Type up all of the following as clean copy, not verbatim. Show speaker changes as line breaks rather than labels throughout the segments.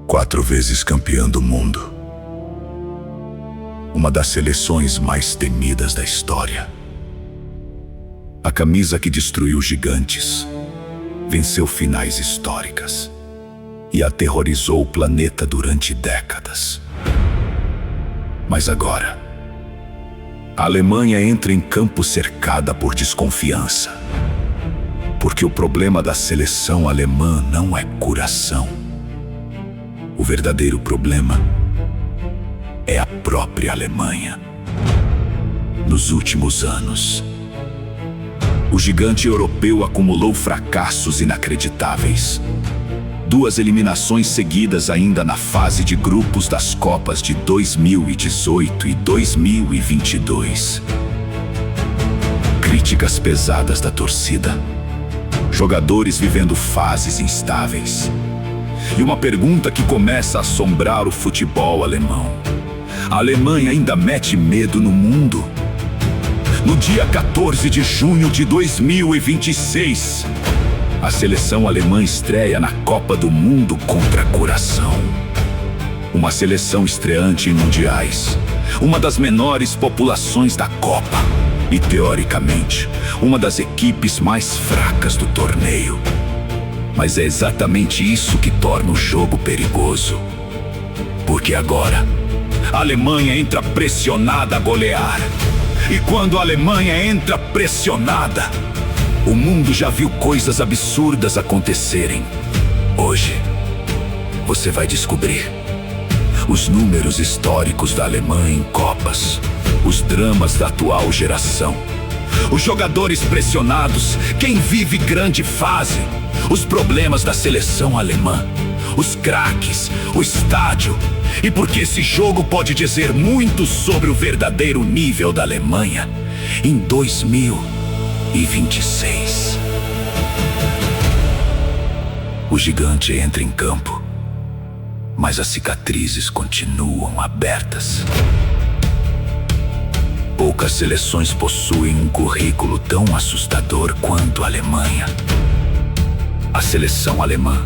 4 vezes campeã do mundo. Uma das seleções mais temidas da história. A camisa que destruiu gigantes, venceu finais históricas e aterrorizou o planeta durante décadas. Mas agora, a Alemanha entra em campo cercada por desconfiança. Porque o problema da seleção alemã não é coração. O verdadeiro problema é a própria Alemanha. Nos últimos anos, o gigante europeu acumulou fracassos inacreditáveis. 2 eliminações seguidas ainda na fase de grupos das Copas de 2018 e 2022. Críticas pesadas da torcida. Jogadores vivendo fases instáveis. E uma pergunta que começa a assombrar o futebol alemão: a Alemanha ainda mete medo no mundo? No dia 14 de junho de 2026, a seleção alemã estreia na Copa do Mundo contra Coração. Uma seleção estreante em mundiais, uma das menores populações da Copa e, teoricamente, uma das equipes mais fracas do torneio. Mas é exatamente isso que torna o jogo perigoso. Porque agora, a Alemanha entra pressionada a golear. E quando a Alemanha entra pressionada, o mundo já viu coisas absurdas acontecerem. Hoje, você vai descobrir os números históricos da Alemanha em Copas, os dramas da atual geração, os jogadores pressionados, quem vive grande fase, os problemas da seleção alemã, os craques, o estádio, e porque esse jogo pode dizer muito sobre o verdadeiro nível da Alemanha em 2026. O gigante entra em campo, mas as cicatrizes continuam abertas. Poucas seleções possuem um currículo tão assustador quanto a Alemanha. A seleção alemã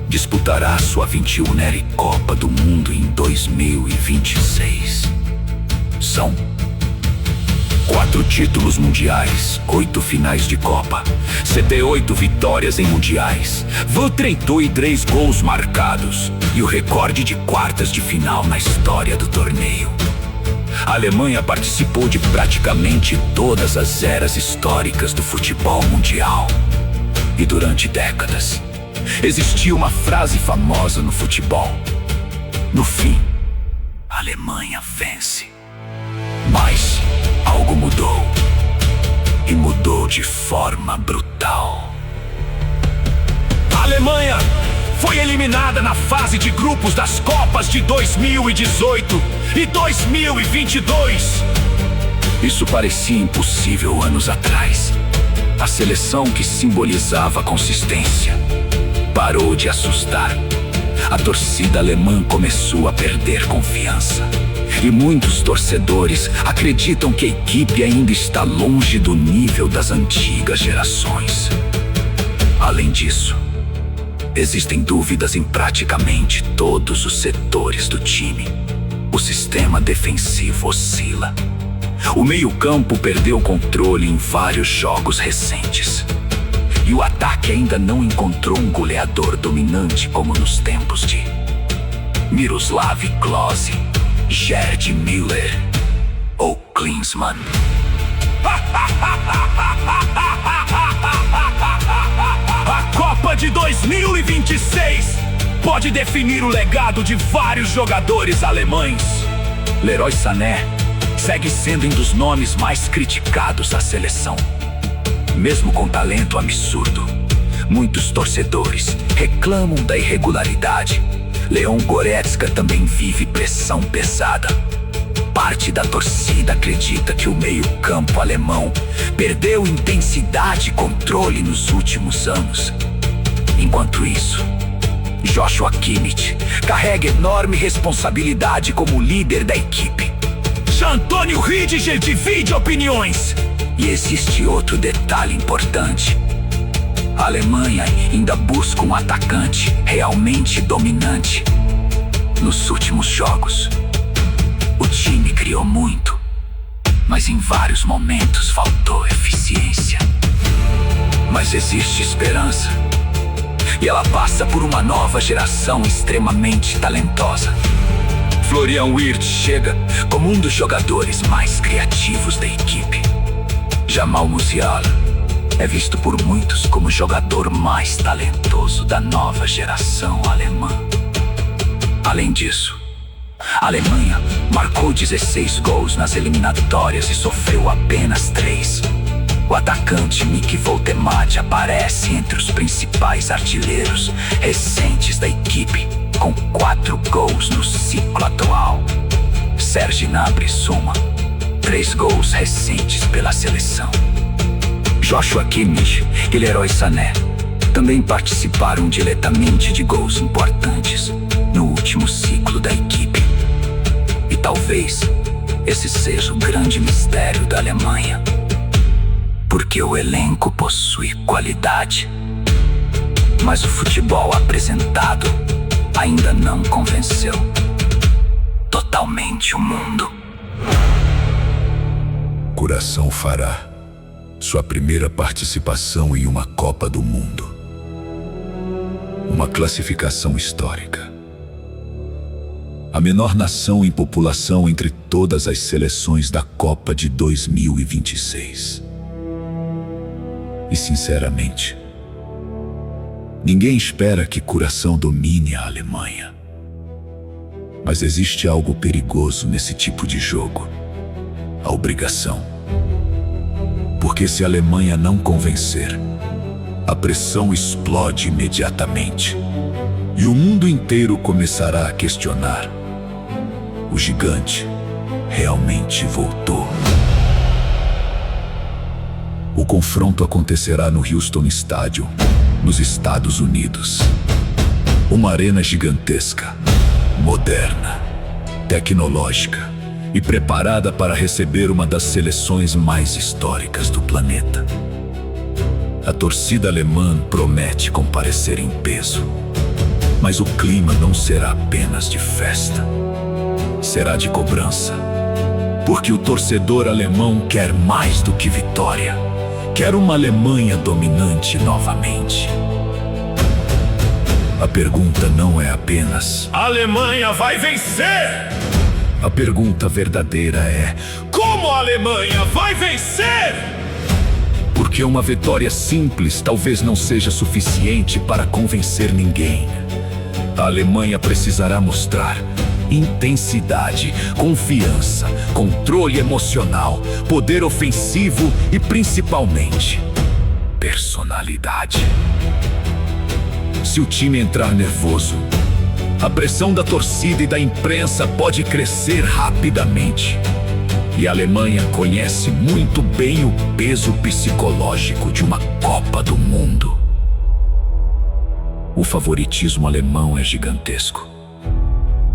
disputará sua 21ª Copa do Mundo em 2026. São 4 títulos mundiais, 8 finais de Copa, 78 vitórias em mundiais, 33 gols marcados e o recorde de quartas de final na história do torneio. A Alemanha participou de praticamente todas as eras históricas do futebol mundial. E durante décadas, existia uma frase famosa no futebol: no fim, a Alemanha vence. Mas algo mudou. E mudou de forma brutal. A Alemanha foi eliminada na fase de grupos das Copas de 2018 e 2022. Isso parecia impossível anos atrás. A seleção que simbolizava a consistência parou de assustar. A torcida alemã começou a perder confiança. E muitos torcedores acreditam que a equipe ainda está longe do nível das antigas gerações. Além disso, existem dúvidas em praticamente todos os setores do time. O sistema defensivo oscila. O meio-campo perdeu o controle em vários jogos recentes. E o ataque ainda não encontrou um goleador dominante como nos tempos de Miroslav Klose, Gerd Müller ou Klinsmann. A Copa de 2026 pode definir o legado de vários jogadores alemães. Leroy Sané segue sendo um dos nomes mais criticados da seleção. Mesmo com talento absurdo, muitos torcedores reclamam da irregularidade. Leon Goretzka também vive pressão pesada. Parte da torcida acredita que o meio-campo alemão perdeu intensidade e controle nos últimos anos. Enquanto isso, Joshua Kimmich carrega enorme responsabilidade como líder da equipe. Jean-Antonio Rüdiger divide opiniões. E existe outro detalhe importante. A Alemanha ainda busca um atacante realmente dominante. Nos últimos jogos, o time criou muito, mas em vários momentos faltou eficiência. Mas existe esperança, e ela passa por uma nova geração extremamente talentosa. Florian Wirtz chega como um dos jogadores mais criativos da equipe. Jamal Musiala é visto por muitos como o jogador mais talentoso da nova geração alemã. Além disso, a Alemanha marcou 16 gols nas eliminatórias e sofreu apenas 3. O atacante Mick Voltemade aparece entre os principais artilheiros recentes da equipe, com 4 gols no ciclo atual. Serge Gnabry soma 3 gols recentes pela seleção. Joshua Kimmich e Leroy Sané também participaram diretamente de gols importantes no último ciclo da equipe. E talvez esse seja o grande mistério da Alemanha, porque o elenco possui qualidade, mas o futebol apresentado ainda não convenceu totalmente o mundo.
Curaçao fará sua primeira participação em uma Copa do Mundo. Uma classificação histórica. A menor nação em população entre todas as seleções da Copa de 2026. E sinceramente, ninguém espera que Curaçao domine a Alemanha. Mas existe algo perigoso nesse tipo de jogo: a obrigação. Porque se a Alemanha não convencer, a pressão explode imediatamente. E o mundo inteiro começará a questionar: o gigante realmente voltou? O confronto acontecerá no Houston Stadium, nos Estados Unidos. Uma arena gigantesca, moderna, tecnológica e preparada para receber uma das seleções mais históricas do planeta. A torcida alemã promete comparecer em peso, mas o clima não será apenas de festa, será de cobrança, porque o torcedor alemão quer mais do que vitória, quer uma Alemanha dominante novamente. A pergunta não é apenas:
a Alemanha vai vencer!
A pergunta verdadeira é:
como a Alemanha vai vencer?
Porque uma vitória simples talvez não seja suficiente para convencer ninguém. A Alemanha precisará mostrar intensidade, confiança, controle emocional, poder ofensivo e, principalmente, personalidade. Se o time entrar nervoso, a pressão da torcida e da imprensa pode crescer rapidamente. E a Alemanha conhece muito bem o peso psicológico de uma Copa do Mundo. O favoritismo alemão é gigantesco.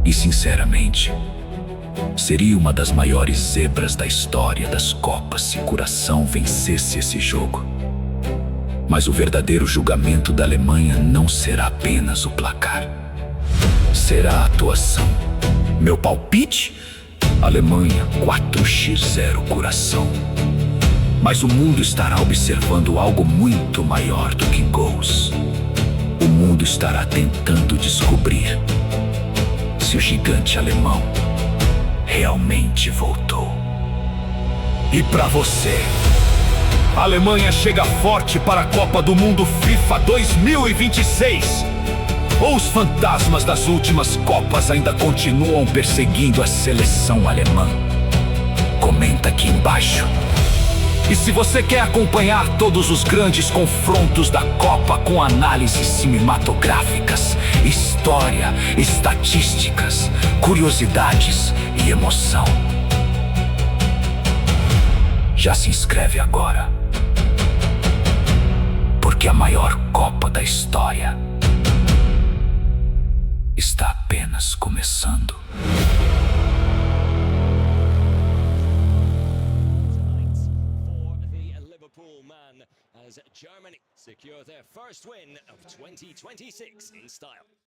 E, sinceramente, seria uma das maiores zebras da história das Copas se Curaçao vencesse esse jogo. Mas o verdadeiro julgamento da Alemanha não será apenas o placar. Será a atuação. Meu palpite? Alemanha 4x0 Curaçao. Mas o mundo estará observando algo muito maior do que gols. O mundo estará tentando descobrir se o gigante alemão realmente voltou. E para você, a Alemanha chega forte para a Copa do Mundo FIFA 2026. Ou os fantasmas das últimas Copas ainda continuam perseguindo a seleção alemã? Comenta aqui embaixo. E se você quer acompanhar todos os grandes confrontos da Copa com análises cinematográficas, história, estatísticas, curiosidades e emoção, já se inscreve agora. Porque a maior Copa da história está apenas começando.
As Germany secure their first win of 2026 in style.